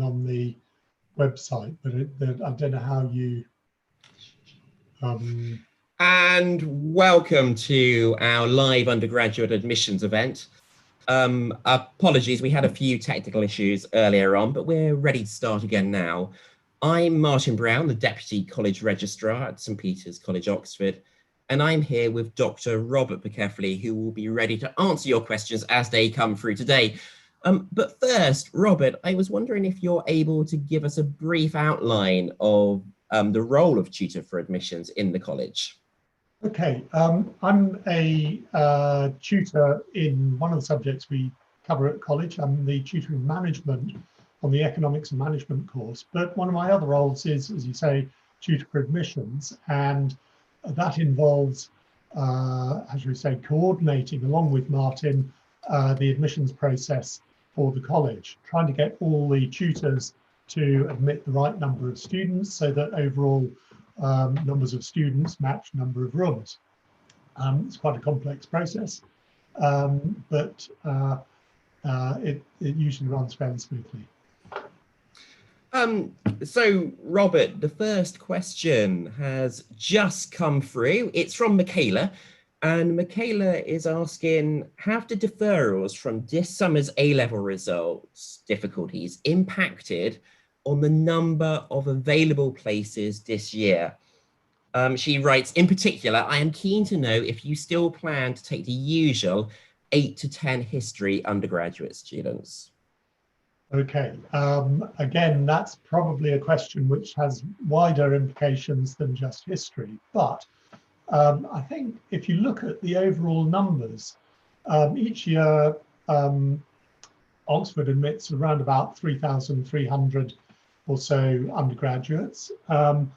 on the website, but I don't know how you. And welcome to our live undergraduate admissions event. Apologies, we had a few technical issues earlier on, but we're ready to start again now. I'm Martin Brown, the Deputy College Registrar at St Peter's College, Oxford, and I'm here with Dr. Robert McEffley, who will be ready to answer your questions as they come through today. But first, Robert, I was wondering if you're able to give us a brief outline of the role of tutor for admissions in the college. Okay, I'm a tutor in one of the subjects we cover at college. I'm the tutor in management on the economics and management course, but one of my other roles is, as you say, tutor for admissions, and that involves, how should we say, coordinating along with Martin the admissions process for the college, trying to get all the tutors to admit the right number of students so that overall numbers of students match number of rooms. It's quite a complex process, but it usually runs fairly smoothly. So Robert, the first question has just come through. It's from Michaela, and Michaela is asking, have the deferrals from this summer's A-level results difficulties impacted on the number of available places this year? She writes, in particular, I am keen to know if you still plan to take the usual 8 to 10 history undergraduate students. Okay, again, that's probably a question which has wider implications than just history, but I think if you look at the overall numbers, each year Oxford admits around about 3,300 or so undergraduates, and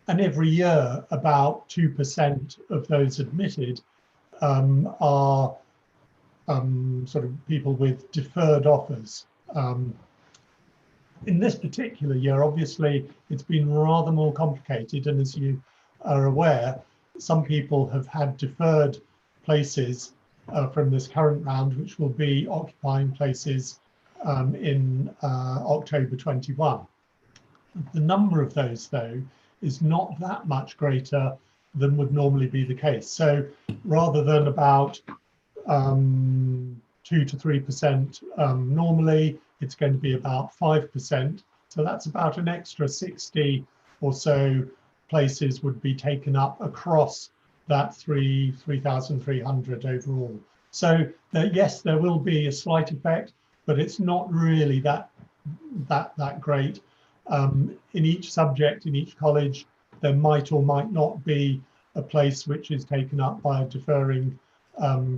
every year about 2% of those admitted are sort of people with deferred offers. In this particular year, obviously, it's been rather more complicated, and as you are aware, some people have had deferred places from this current round, which will be occupying places in October 21. The number of those, though, is not that much greater than would normally be the case. So rather than about 2 to 3% normally, it's going to be about 5%. So that's about an extra 60 or so places would be taken up across that 3,300 overall. So yes, there will be a slight effect, but it's not really that great. In each subject, in each college, there might or might not be a place which is taken up by a deferring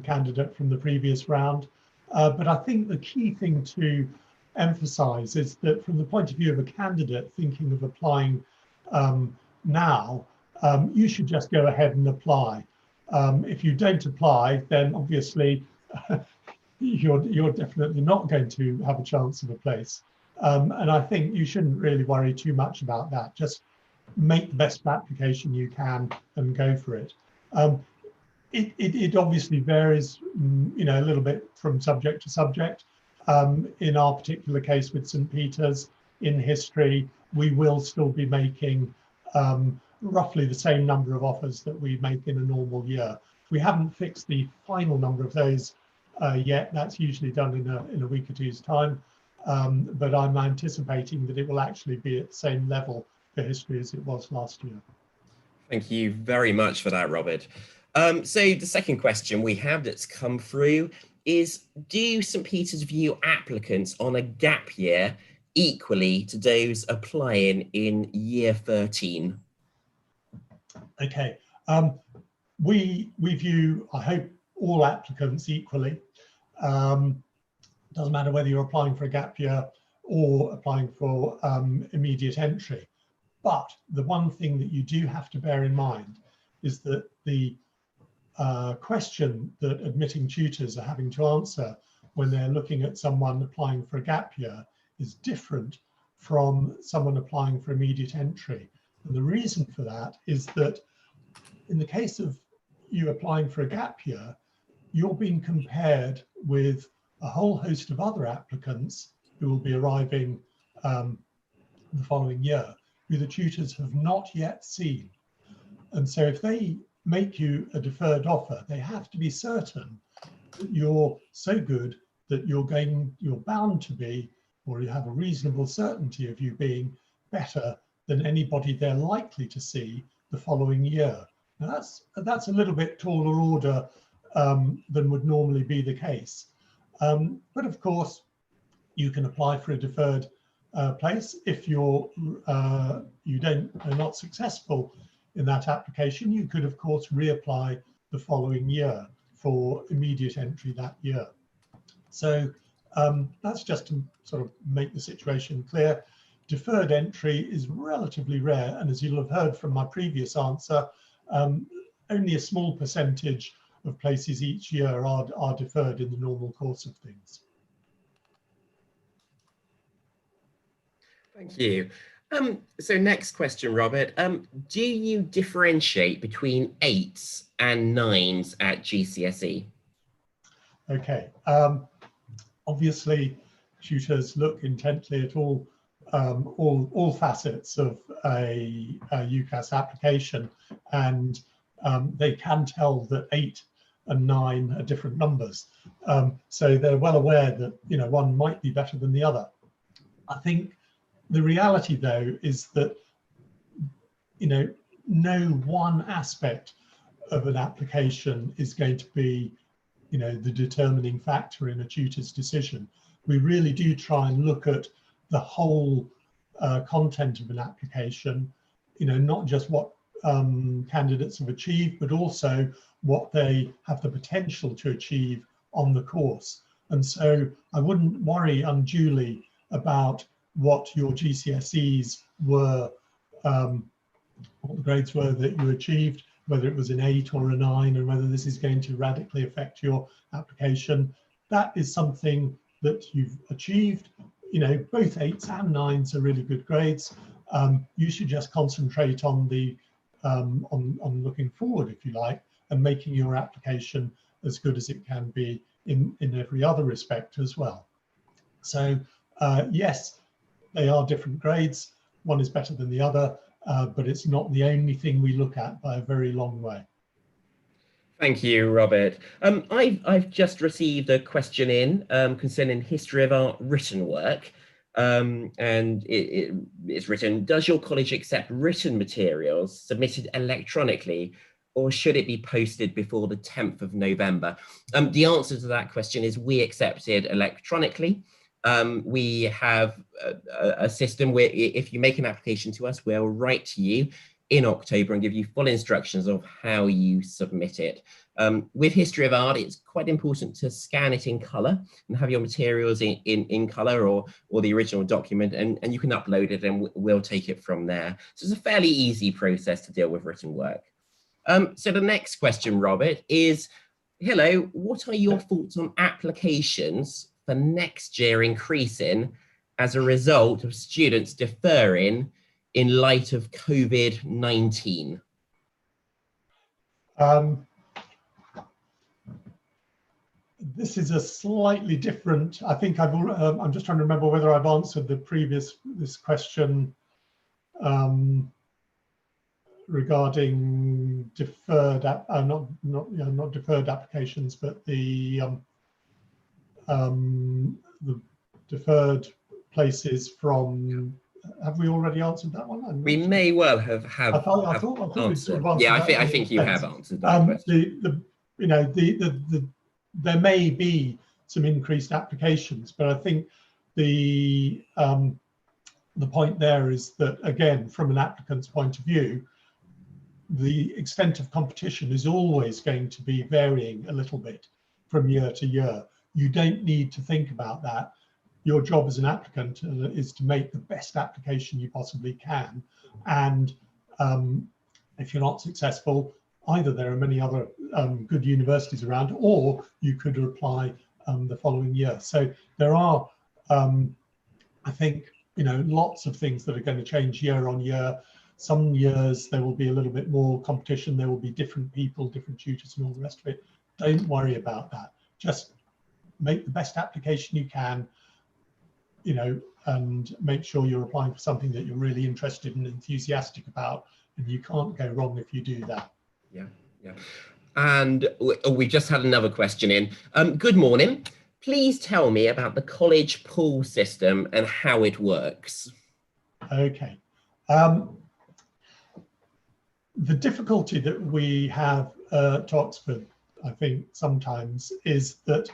candidate from the previous round. But I think the key thing to emphasize is that from the point of view of a candidate thinking of applying now, you should just go ahead and apply. If you don't apply, then obviously you're definitely not going to have a chance of a place. And I think you shouldn't really worry too much about that. Just make the best application you can and go for it. It obviously varies, you know, a little bit from subject to subject. In our particular case with St Peter's, in history, we will still be making roughly the same number of offers that we make in a normal year. We haven't fixed the final number of those yet. That's usually done in a week or two's time. But I'm anticipating that it will actually be at the same level for history as it was last year. Thank you very much for that, Robert. So the second question we have that's come through is, do St Peter's view applicants on a gap year equally to those applying in year 13? Okay, we view, I hope, all applicants equally. Doesn't matter whether you're applying for a gap year or applying for immediate entry. But the one thing that you do have to bear in mind is that the question that admitting tutors are having to answer when they're looking at someone applying for a gap year is different from someone applying for immediate entry. And the reason for that is that in the case of you applying for a gap year, you're being compared with a whole host of other applicants who will be arriving the following year, who the tutors have not yet seen. And so if they make you a deferred offer, they have to be certain that you're so good that you're bound to be, or you have a reasonable certainty of you being better than anybody they're likely to see the following year. Now that's a little bit taller order than would normally be the case. But of course, you can apply for a deferred place. If you're are not successful in that application, you could of course reapply the following year for immediate entry that year. So that's just to sort of make the situation clear. Deferred entry is relatively rare, and as you'll have heard from my previous answer, only a small percentage of places each year are deferred in the normal course of things. Thank you. So next question, Robert. Do you differentiate between 8s and 9s at GCSE? Okay. Obviously, tutors look intently at all facets of a UCAS application, and they can tell that 8 and 9 are different numbers. So they're well aware that one might be better than the other. I think the reality, though, is that no one aspect of an application is going to be the determining factor in a tutor's decision. We really do try and look at the whole content of an application, not just what candidates have achieved, but also what they have the potential to achieve on the course. And so I wouldn't worry unduly about what your GCSEs were, what the grades were that you achieved, whether it was an 8 or a 9, and whether this is going to radically affect your application. That is something that you've achieved. Both 8s and 9s are really good grades. You should just concentrate on the on looking forward, if you like, and making your application as good as it can be in every other respect as well. So yes, they are different grades. One is better than the other, but it's not the only thing we look at by a very long way. Thank you, Robert. I've just received a question in concerning history of art written work. And it's written, does your college accept written materials submitted electronically, or should it be posted before the 10th of November? The answer to that question is we accept it electronically. We have a system where if you make an application to us, we'll write to you in October and give you full instructions of how you submit it. With history of art, it's quite important to scan it in colour and have your materials in colour or the original document, and you can upload it and we'll take it from there. So it's a fairly easy process to deal with written work. So the next question, Robert, is, hello, what are your thoughts on applications for next year increasing as a result of students deferring in light of COVID-19? This is a slightly different, I think I'm just trying to remember whether I've answered this question regarding deferred, not deferred applications, but the deferred places from. Have we already answered that one? We may well have I thought we sort of answered. Yeah, I think you have answered that question. There may be some increased applications, but I think the point there is that, again, from an applicant's point of view, the extent of competition is always going to be varying a little bit from year to year. You don't need to think about that. Your job as an applicant is to make the best application you possibly can. And if you're not successful, either there are many other good universities around, or you could apply the following year. So there are, I think, lots of things that are going to change year on year. Some years there will be a little bit more competition. There will be different people, different tutors and all the rest of it. Don't worry about that. Just make the best application you can. you know, and make sure you're applying for something that you're really interested and enthusiastic about, and you can't go wrong if you do that. Yeah, yeah. And we just had another question in. Good morning. Please tell me about the college pool system and how it works. Okay. The difficulty that we have at Oxford, I think, sometimes is that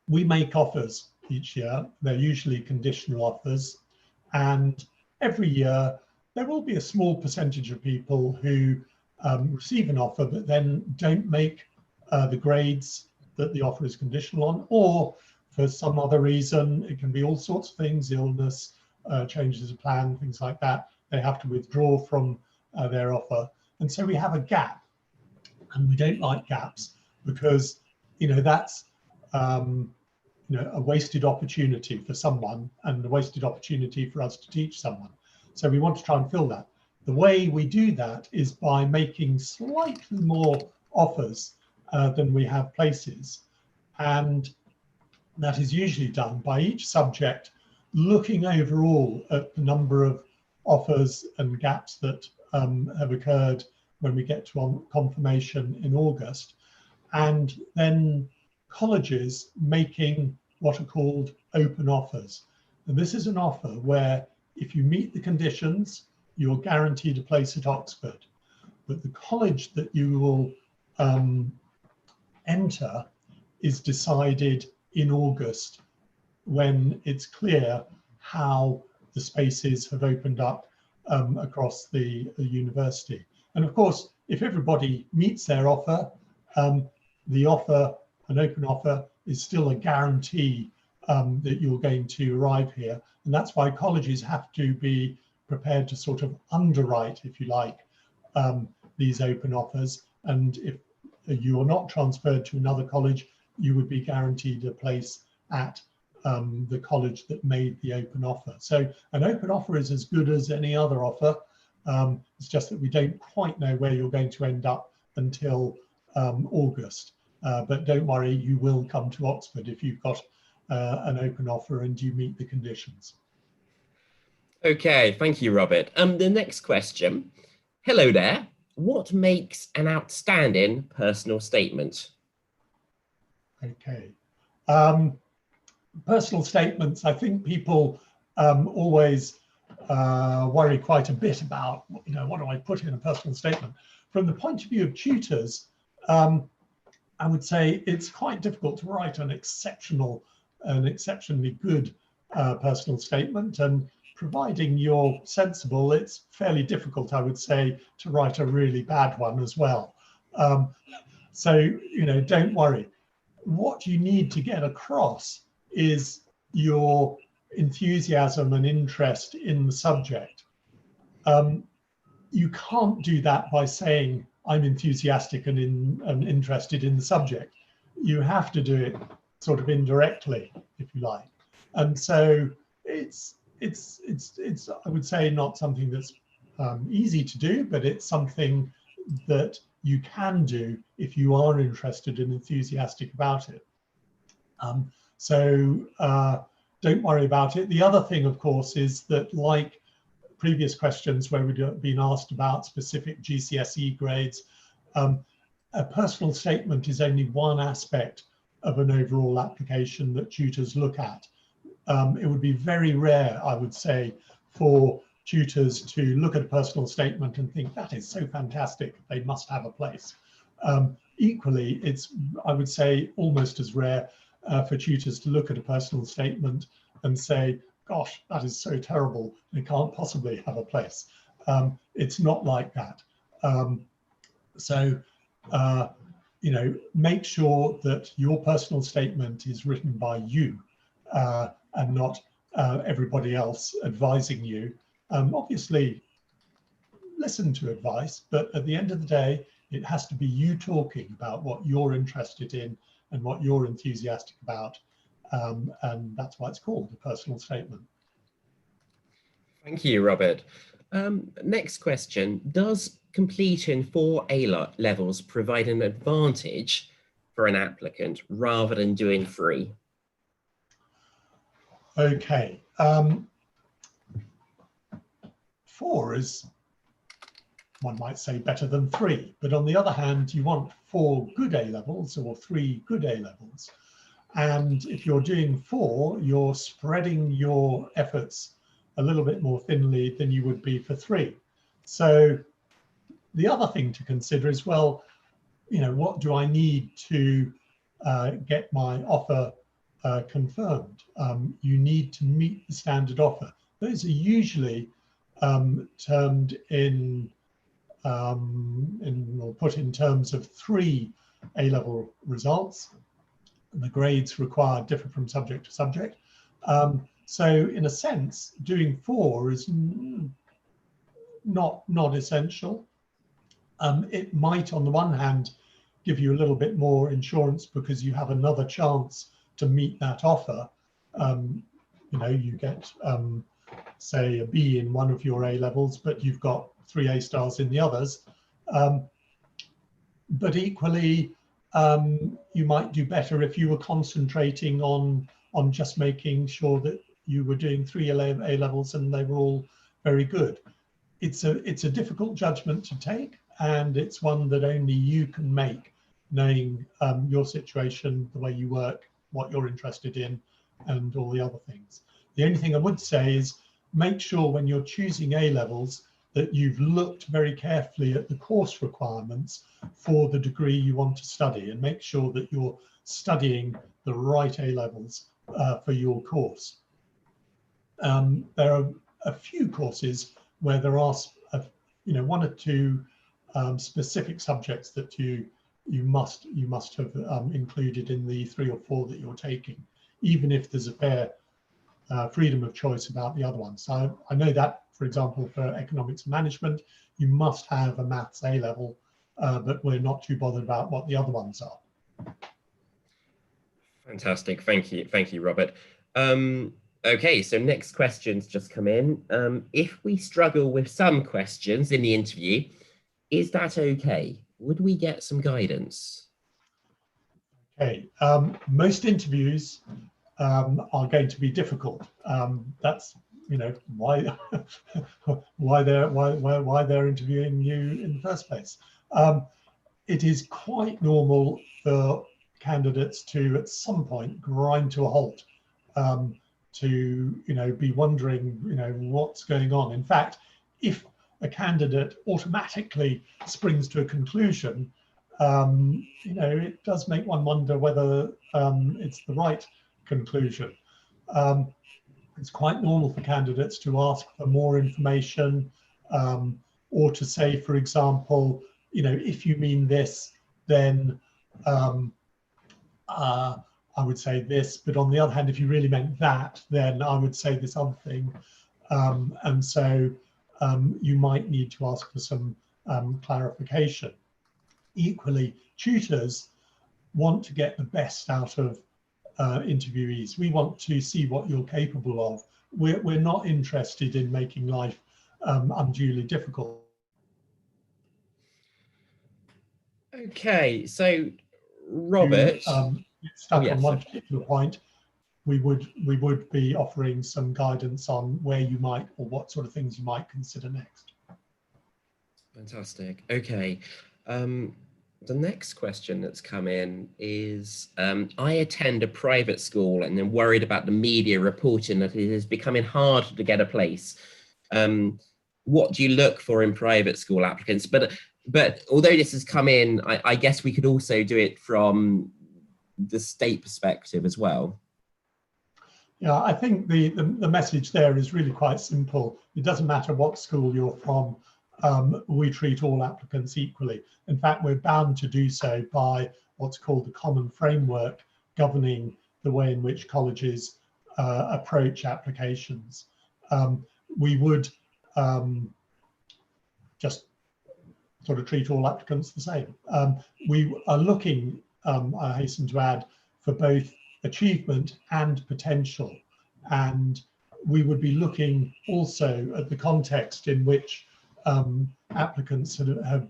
we make offers each year. They're usually conditional offers, and every year there will be a small percentage of people who receive an offer but then don't make the grades that the offer is conditional on, or for some other reason. It can be all sorts of things: illness, changes of plan, things like that. They have to withdraw from their offer, and so we have a gap, and we don't like gaps because, you know, that's you know, a wasted opportunity for someone and a wasted opportunity for us to teach someone. So we want to try and fill that. The way we do that is by making slightly more offers than we have places, and that is usually done by each subject looking overall at the number of offers and gaps that have occurred when we get to confirmation in August, and then colleges making what are called open offers. And this is an offer where if you meet the conditions, you're guaranteed a place at Oxford. But the college that you will enter is decided in August, when it's clear how the spaces have opened up across the university. And of course, if everybody meets their offer, the offer, an open offer, is still a guarantee that you're going to arrive here. And that's why colleges have to be prepared to sort of underwrite, if you like, these open offers. And if you are not transferred to another college, you would be guaranteed a place at the college that made the open offer. So an open offer is as good as any other offer. It's just that we don't quite know where you're going to end up until August. But don't worry, you will come to Oxford if you've got an open offer and you meet the conditions. Okay, thank you, Robert. The next question. Hello there. What makes an outstanding personal statement? Okay. Personal statements, I think people always worry quite a bit about, you know, what do I put in a personal statement? From the point of view of tutors, I would say it's quite difficult to write an exceptionally good personal statement, and providing you're sensible, it's fairly difficult, I would say, to write a really bad one as well. So, you know, don't worry. What you need to get across is your enthusiasm and interest in the subject. You can't do that by saying, I'm enthusiastic and interested in the subject. You have to do it sort of indirectly, if you like. And so it's I would say, not something that's easy to do, but it's something that you can do if you are interested and enthusiastic about it. So don't worry about it. The other thing, of course, is that, like previous questions where we've been asked about specific GCSE grades, a personal statement is only one aspect of an overall application that tutors look at. It would be very rare, I would say, for tutors to look at a personal statement and think, that is so fantastic, they must have a place. Equally, it's, I would say, almost as rare for tutors to look at a personal statement and say, gosh, that is so terrible, they can't possibly have a place. It's not like that. You know, make sure that your personal statement is written by you and not everybody else advising you. Obviously, listen to advice, but at the end of the day, it has to be you talking about what you're interested in and what you're enthusiastic about. And that's why it's called a personal statement. Thank you, Robert. Next question. Does completing 4 A-levels provide an advantage for an applicant rather than doing 3? Okay. 4 is, one might say, better than 3. But on the other hand, you want 4 good A-levels or 3 good A-levels. And if you're doing 4, you're spreading your efforts a little bit more thinly than you would be for 3. So the other thing to consider is, well, you know, what do I need to get my offer confirmed? You need to meet the standard offer. Those are usually termed in or put in terms of 3 A-level results. The grades required differ from subject to subject. So in a sense, doing 4 is not essential. It might, on the one hand, give you a little bit more insurance because you have another chance to meet that offer. You know, you get, say, a B in one of your A-levels, but you've got 3 A stars in the others. But equally, you might do better if you were concentrating on just making sure that you were doing 3 A-levels and they were all very good. It's a difficult judgment to take, and it's one that only you can make, knowing your situation, the way you work, what you're interested in, and all the other things. The only thing I would say is make sure when you're choosing A-levels that you've looked very carefully at the course requirements for the degree you want to study, and make sure that you're studying the right A-levels for your course. There are a few courses where there are, you know, 1 or 2 specific subjects that you must have included in the 3 or 4 that you're taking, even if there's a fair freedom of choice about the other ones. So I know that, for example, for economics and management, you must have a maths A-level, but we're not too bothered about what the other ones are. Fantastic, thank you, Robert. Okay, so next questions just come in. If we struggle with some questions in the interview, is that okay? Would we get some guidance? Okay, most interviews are going to be difficult. That's, you know, why they're interviewing you in the first place. It is quite normal for candidates to, at some point, grind to a halt, to, you know, be wondering, you know, what's going on. In fact, if a candidate automatically springs to a conclusion, you know, it does make one wonder whether it's the right conclusion. It's quite normal for candidates to ask for more information, or to say, for example, you know, if you mean this, then I would say this, but on the other hand, if you really meant that, then I would say this other thing. And so you might need to ask for some clarification. Equally, tutors want to get the best out of interviewees. We want to see what you're capable of. We're not interested in making life unduly difficult. Okay, so Robert, stuck on one particular point, we would be offering some guidance on where you might, or what sort of things you might consider next. Fantastic. Okay. The next question that's come in is, I attend a private school and I'm worried about the media reporting that it is becoming hard to get a place. What do you look for in private school applicants? But although this has come in, I guess we could also do it from the state perspective as well. Yeah, I think the message there is really quite simple. It doesn't matter what school you're from. We treat all applicants equally. In fact, we're bound to do so by what's called the common framework governing the way in which colleges approach applications. We would just sort of treat all applicants the same. We are looking, I hasten to add, for both achievement and potential. And we would be looking also at the context in which applicants had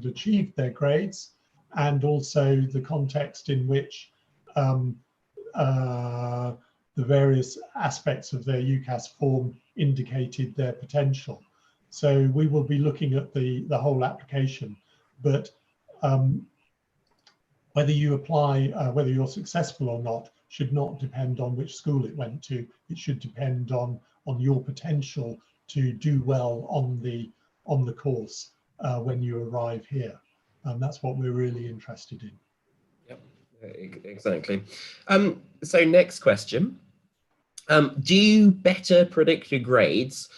achieved their grades, and also the context in which the various aspects of their UCAS form indicated their potential. So we will be looking at the whole application, but whether you apply, whether you're successful or not, should not depend on which school it went to. It should depend on your potential to do well on the course when you arrive here. And that's what we're really interested in. Yep, exactly. So next question. Do better predicted grades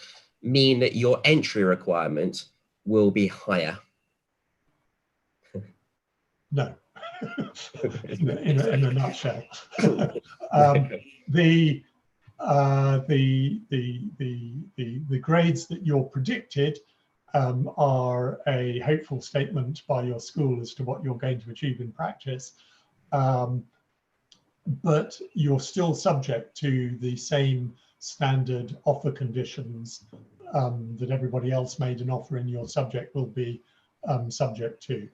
mean that your entry requirement will be higher? No, in a nutshell. The grades that you're predicted are a hopeful statement by your school as to what you're going to achieve in practice. But you're still subject to the same standard offer conditions that everybody else made an offer in your subject will be subject to.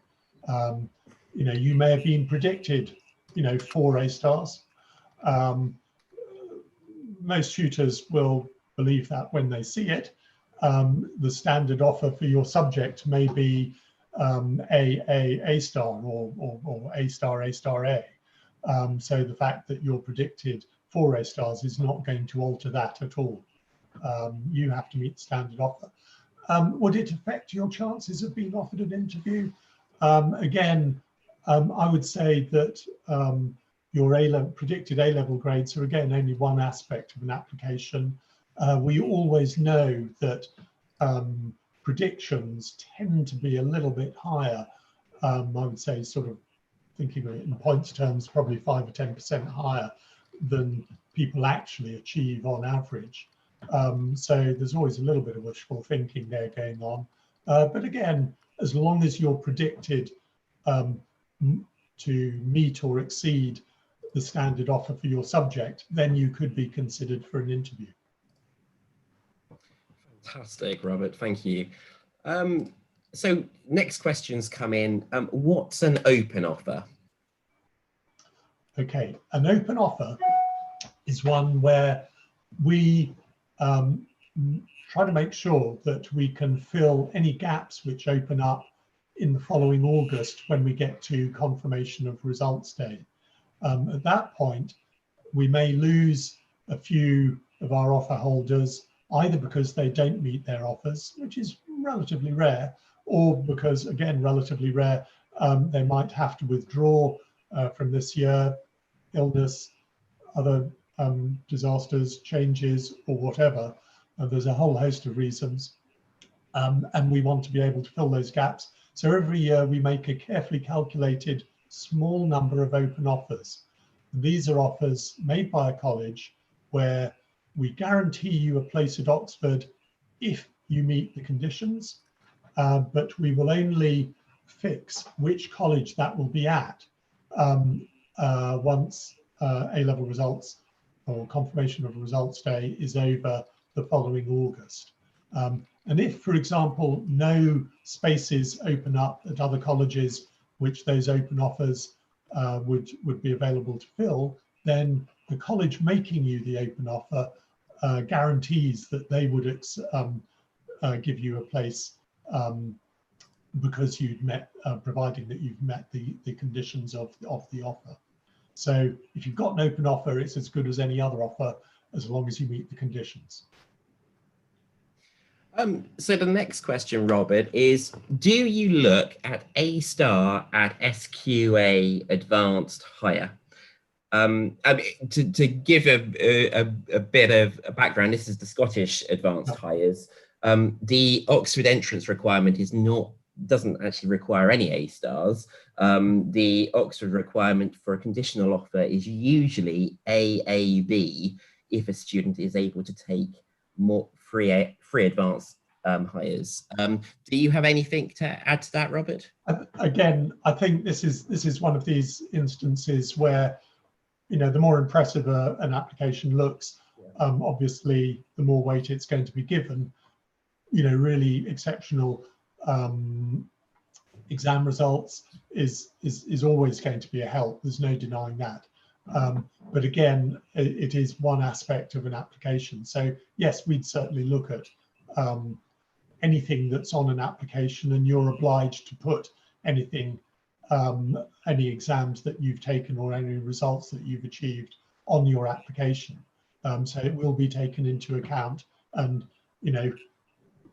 You know, you may have been predicted, you know, 4 A stars. Most tutors will believe that when they see it. The standard offer for your subject may be A star or A star, A star A. So the fact that you're predicted 4 A stars is not going to alter that at all. You have to meet the standard offer. Would it affect your chances of being offered an interview? Again, I would say that your predicted A-level grades are again only one aspect of an application. We always know that predictions tend to be a little bit higher. I would say, sort of thinking of it in points terms, probably 5 or 10% higher than people actually achieve on average. So there's always a little bit of wishful thinking there going on. But again, as long as you're predicted to meet or exceed the standard offer for your subject, then you could be considered for an interview. Fantastic, Robert, thank you. So next questions come in. What's an open offer? Okay, an open offer is one where we try to make sure that we can fill any gaps which open up in the following August when we get to confirmation of results day. At that point, we may lose a few of our offer holders, either because they don't meet their offers, which is relatively rare, or because, again, relatively rare, they might have to withdraw from this year, illness, other disasters, changes, or whatever. There's a whole host of reasons. And we want to be able to fill those gaps. So every year we make a carefully calculated small number of open offers. These are offers made by a college where we guarantee you a place at Oxford if you meet the conditions, but we will only fix which college that will be at once A-level results or confirmation of results day is over the following August. And if, for example, no spaces open up at other colleges which those open offers would be available to fill, then the college making you the open offer guarantees that they would give you a place because you've met, providing that you've met the conditions of the offer. So if you've got an open offer, it's as good as any other offer as long as you meet the conditions. So the next question, Robert, is, do you look at A star at SQA Advanced Higher? I mean, to give a bit of a background, this is the Scottish Advanced Hires. The Oxford entrance requirement doesn't actually require any A stars. The Oxford requirement for a conditional offer is usually AAB if a student is able to take more free advanced hires. Do you have anything to add to that, Robert? Again, I think this is one of these instances where, you know, the more impressive an application looks, obviously the more weight it's going to be given. You know, really exceptional exam results is always going to be a help. There's no denying that. But again, it is one aspect of an application. So yes, we'd certainly look at anything that's on an application, and you're obliged to put anything, any exams that you've taken or any results that you've achieved on your application. So it will be taken into account, and you know,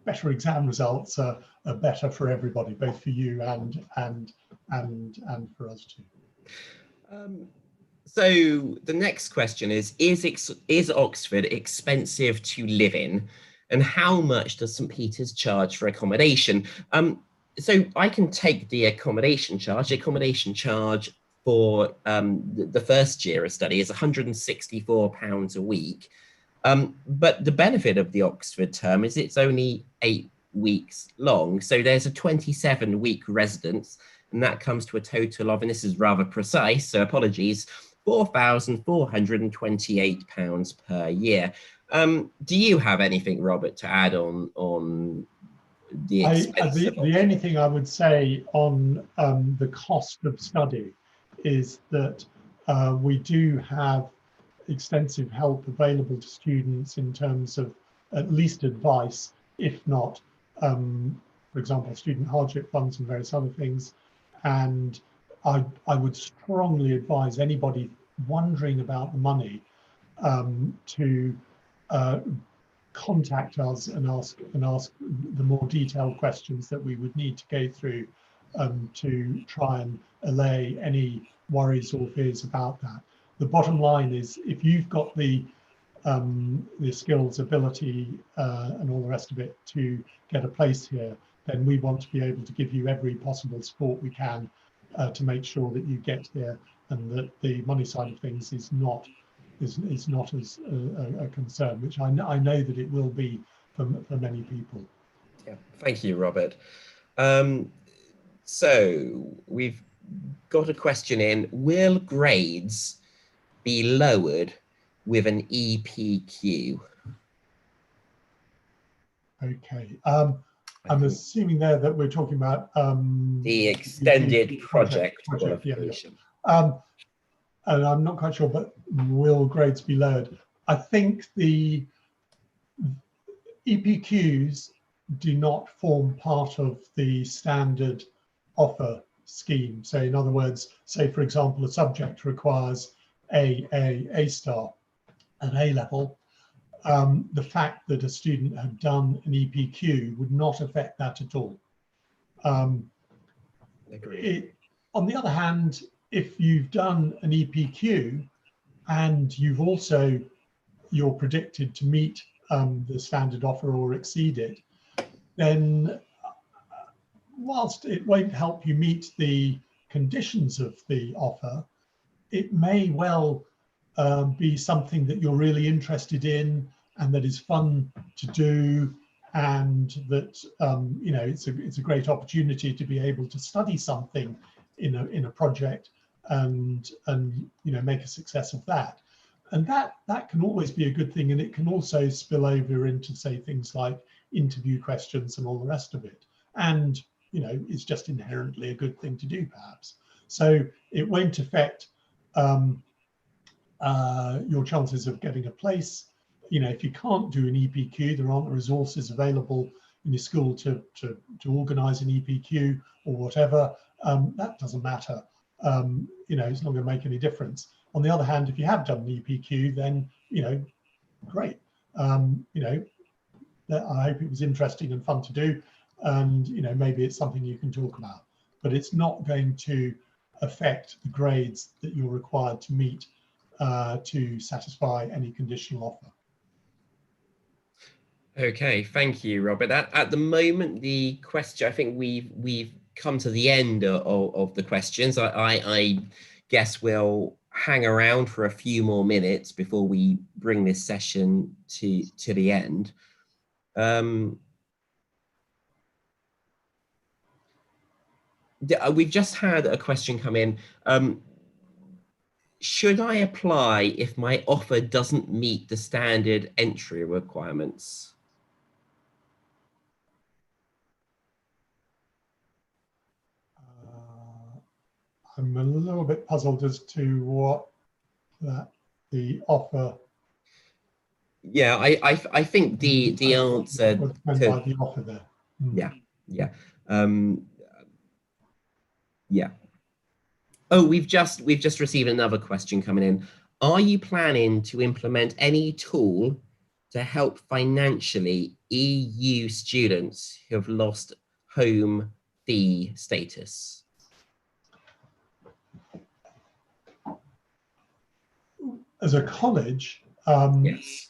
better exam results are better for everybody, both for you and for us too. So the next question is Oxford expensive to live in, and how much does St Peter's charge for accommodation? So I can take the accommodation charge. The accommodation charge for the first year of study is £164 a week. But the benefit of the Oxford term is it's only 8 weeks long. So there's a 27-week residence, and that comes to a total of, and this is rather precise, so apologies, £4,428 per year. Do you have anything, Robert, to add on the expense? The only thing I would say on the cost of study is that we do have extensive help available to students in terms of at least advice, if not, for example, student hardship funds and various other things. And I would strongly advise anybody wondering about the money to contact us and ask the more detailed questions that we would need to go through to try and allay any worries or fears about that. The bottom line is, if you've got the skills, ability, and all the rest of it to get a place here, then we want to be able to give you every possible support we can to make sure that you get here, and that the money side of things is not as a concern, which I know that it will be for many people. Yeah, thank you, Robert. So we've got a question in: will grades be lowered with an EPQ? Okay. I'm assuming there that we're talking about the extended project qualification. Yeah. And I'm not quite sure, but will grades be lowered? I think the EPQs do not form part of the standard offer scheme. So in other words, say for example, a subject requires A star, an A level. The fact that a student had done an EPQ would not affect that at all. On the other hand, if you've done an EPQ and you're predicted to meet the standard offer or exceed it, then whilst it won't help you meet the conditions of the offer, it may well be something that you're really interested in and that is fun to do, and that you know, it's a great opportunity to be able to study something in a project and you know, make a success of that. And that can always be a good thing, and it can also spill over into, say, things like interview questions and all the rest of it. And you know, it's just inherently a good thing to do, perhaps. So it won't affect your chances of getting a place. You know, if you can't do an EPQ, there aren't the resources available in your school to organise an EPQ or whatever. That doesn't matter. You know, it's not going to make any difference. On the other hand, if you have done an EPQ, then you know, great. You know, I hope it was interesting and fun to do, and you know, maybe it's something you can talk about. But it's not going to affect the grades that you're required to meet to satisfy any conditional offer. Okay, thank you, Robert. At the moment, the question, I think we've come to the end of the questions. I guess we'll hang around for a few more minutes before we bring this session to the end. We've just had a question come in. Should I apply if my offer doesn't meet the standard entry requirements? I'm a little bit puzzled as to what that the offer. Yeah, I think the answer By to the offer there. yeah. Yeah. Oh, we've just received another question coming in. Are you planning to implement any tool to help financially EU students who have lost home fee status? As a college, Yes.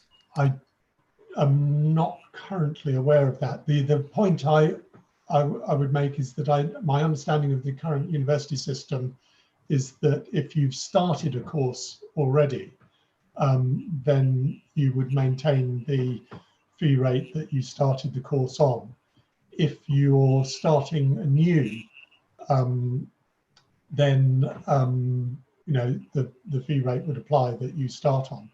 I'm not currently aware of that. The point I would make is that my understanding of the current university system is that if you've started a course already, then you would maintain the fee rate that you started the course on. If you're starting anew, then you know, the fee rate would apply that you start on.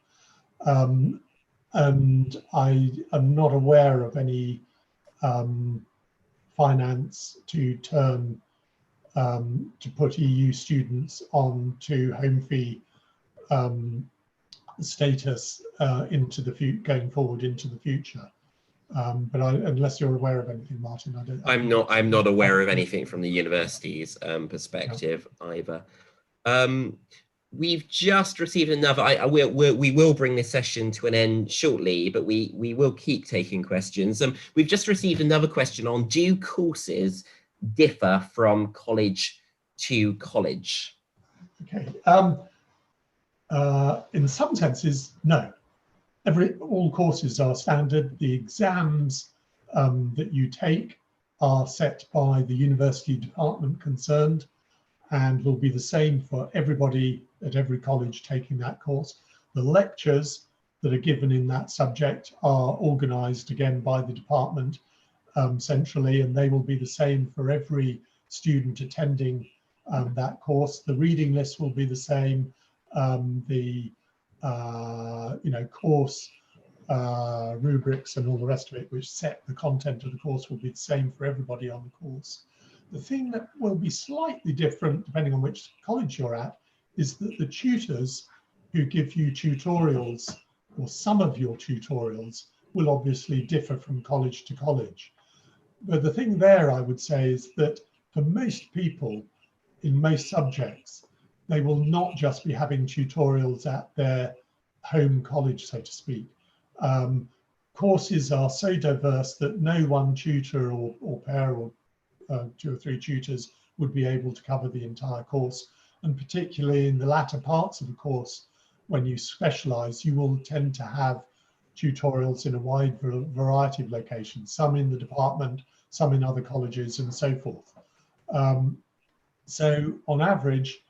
And I am not aware of any finance to turn to put EU students on to home fee status into the going forward into the future. But unless you're aware of anything, Martin, I don't. I'm not aware of anything from the university's perspective either. We've just received another. We will bring this session to an end shortly, but we will keep taking questions. We've just received another question on: do courses differ from college to college? Okay. In some senses, no. All courses are standard. The exams that you take are set by the university department concerned, and will be the same for everybody at every college taking that course. The lectures that are given in that subject are organised again by the department centrally, and they will be the same for every student attending that course. The reading list will be the same. The you know, course rubrics and all the rest of it, which set the content of the course, will be the same for everybody on the course. The thing that will be slightly different, depending on which college you're at, is that the tutors who give you tutorials, or some of your tutorials, will obviously differ from college to college. But the thing there, I would say, is that for most people in most subjects, they will not just be having tutorials at their home college, so to speak. Courses are so diverse that no one tutor or pair or 2 or 3 tutors would be able to cover the entire course. And particularly in the latter parts of the course, when you specialize, you will tend to have tutorials in a wide variety of locations, some in the department, some in other colleges, and so forth. So on average,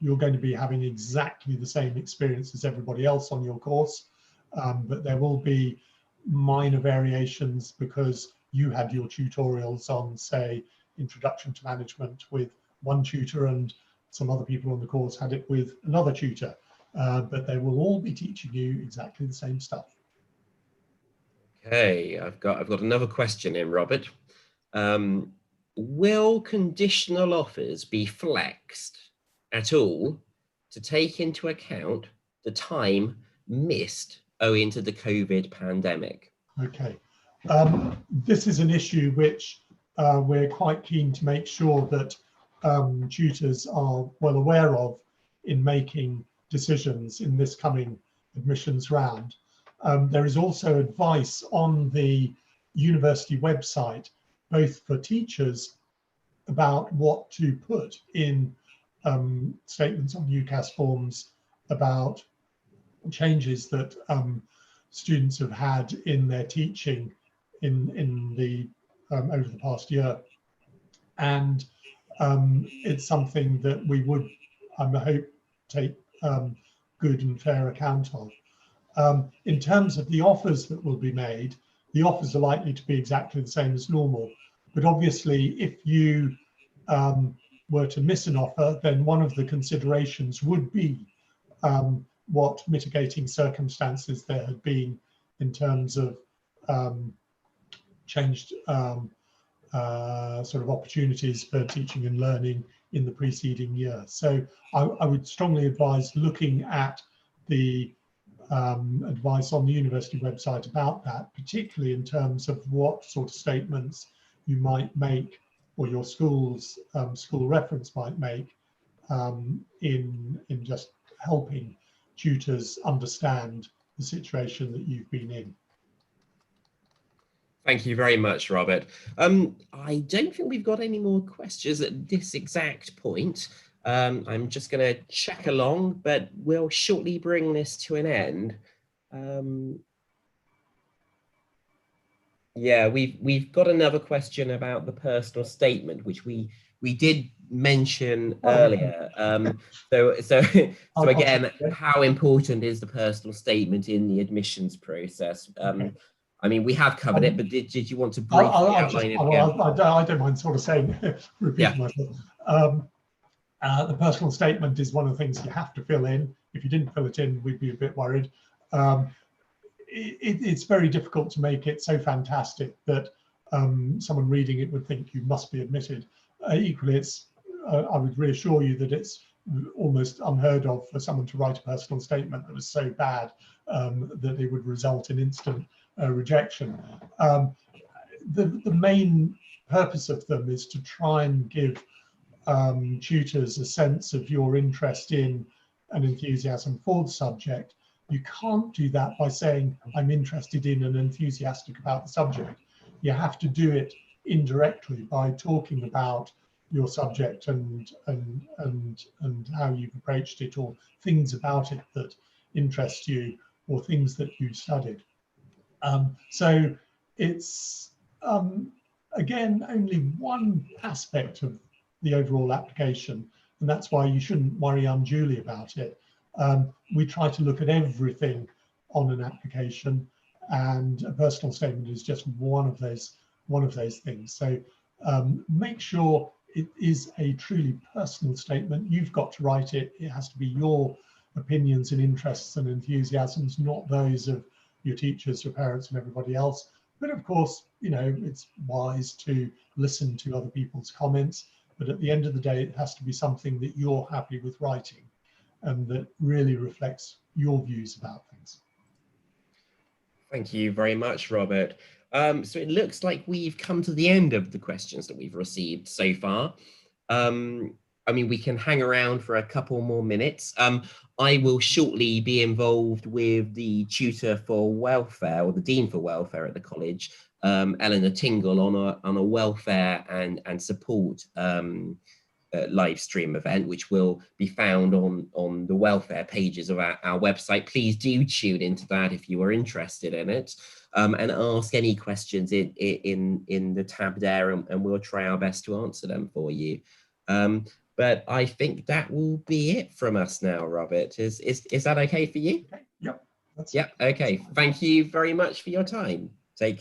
you're going to be having exactly the same experience as everybody else on your course, but there will be minor variations because you had your tutorials on, say, Introduction to Management with one tutor, and some other people on the course had it with another tutor, but they will all be teaching you exactly the same stuff. Okay, I've got another question in, Robert. Will conditional offers be flexed at all to take into account the time missed owing to the COVID pandemic? Okay, this is an issue which we're quite keen to make sure that tutors are well aware of in making decisions in this coming admissions round. There is also advice on the university website, both for teachers about what to put in statements on UCAS forms about changes that students have had in their teaching in the over the past year, and it's something that we would, I hope, take good and fair account of. In terms of the offers that will be made, the offers are likely to be exactly the same as normal, but obviously if you were to miss an offer, then one of the considerations would be what mitigating circumstances there had been in terms of changed sort of opportunities for teaching and learning in the preceding year. So I would strongly advise looking at the advice on the university website about that, particularly in terms of what sort of statements you might make, or your school's school reference might make, in just helping tutors understand the situation that you've been in. Thank you very much, Robert. I don't think we've got any more questions at this exact point. I'm just going to check along, but we'll shortly bring this to an end. Yeah, we've got another question about the personal statement, which we did mention earlier. So again, how important is the personal statement in the admissions process? Okay. I mean, we have covered it, but did you want to briefly outline it again? I don't mind sort of saying, repeating myself. The personal statement is one of the things you have to fill in. If you didn't fill it in, we'd be a bit worried. It's very difficult to make it so fantastic that someone reading it would think you must be admitted. Equally, I would reassure you that it's almost unheard of for someone to write a personal statement that was so bad that it would result in instant rejection. The main purpose of them is to try and give tutors a sense of your interest in and enthusiasm for the subject. You can't do that by saying, I'm interested in and enthusiastic about the subject. You have to do it indirectly by talking about your subject and how you've approached it, or things about it that interest you, or things that you've studied. So it's, again, only one aspect of the overall application, and that's why you shouldn't worry unduly about it. We try to look at everything on an application, and a personal statement is just one of those things. So make sure it is a truly personal statement. You've got to write it. It has to be your opinions and interests and enthusiasms, not those of your teachers, your parents, and everybody else. But of course, you know, it's wise to listen to other people's comments. But at the end of the day, it has to be something that you're happy with writing and that really reflects your views about things. Thank you very much, Robert. So it looks like we've come to the end of the questions that we've received so far. I mean, we can hang around for a couple more minutes. I will shortly be involved with the tutor for welfare, or the dean for welfare at the college, Eleanor Tingle, on a welfare and support live stream event, which will be found on the welfare pages of our website. Please do tune into that if you are interested in it, and ask any questions in the tab there, and we'll try our best to answer them for you. But I think that will be it from us now, Robert. Is that okay for you? Okay. Yep. Yep. Okay. Thank you very much for your time.